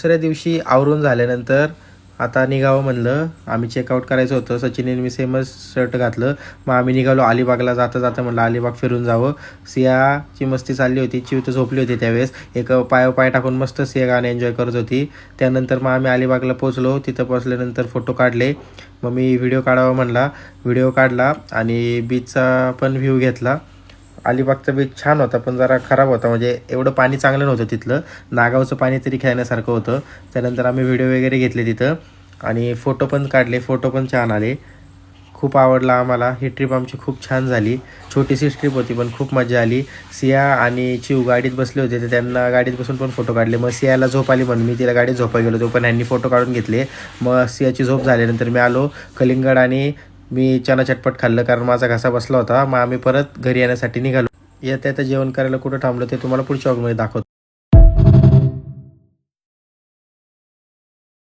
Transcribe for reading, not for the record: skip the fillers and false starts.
दुसऱ्या दिवशी आवरून झाल्यानंतर आता निघावं म्हणलं. आम्ही चेकआउट करायचं होतं. सचिनने मी सेमच शर्ट घातलं. मग आम्ही निघालो अलिबागला. जाता जाता म्हणलं अलिबाग फिरून जावं. सियाची मस्ती चालली होती. चिव तर झोपली होती त्यावेळेस. एक पायावर पाय टाकून मस्त सिया गाणं एन्जॉय करत होती. त्यानंतर मग आम्ही अलिबागला पोचलो. तिथं पोचल्यानंतर फोटो काढले. मग मी व्हिडिओ काढावा म्हणला. व्हिडिओ काढला आणि बीचचा पण व्ह्यू घेतला. अलिबागचा बीच छान होता पण जरा खराब होता, म्हणजे एवढं पाणी चांगलं नव्हतं तिथलं. नागावचं पाणी तरी खेळण्यासारखं होतं. त्यानंतर आम्ही व्हिडिओ वगैरे घेतले तिथं आणि फोटो पण काढले. फोटो पण छान आले. खूप आवडला आम्हाला. ही ट्रिप आमची खूप छान झाली. छोटीशीच ट्रिप होती पण खूप मजा आली. सिया आणि चिव गाडीत बसले होते तर त्यांना गाडीत बसून पण फोटो काढले. मग सियाला झोप आली म्हणून मी तिला गाडीत झोपायला गेलो होतो पण ह्यांनी फोटो काढून घेतले. मग सियाची झोप झाल्यानंतर मी आलो कलिंगड आणि मी चना चटपट खाल्लं कारण माझा घसा बसला होता. मग आम्ही परत घरी येण्यासाठी निघालो. येता येता जेवण करायला कुठं थांबलो ते तुम्हाला पुढच्या व्लॉगमध्ये दाखवतो.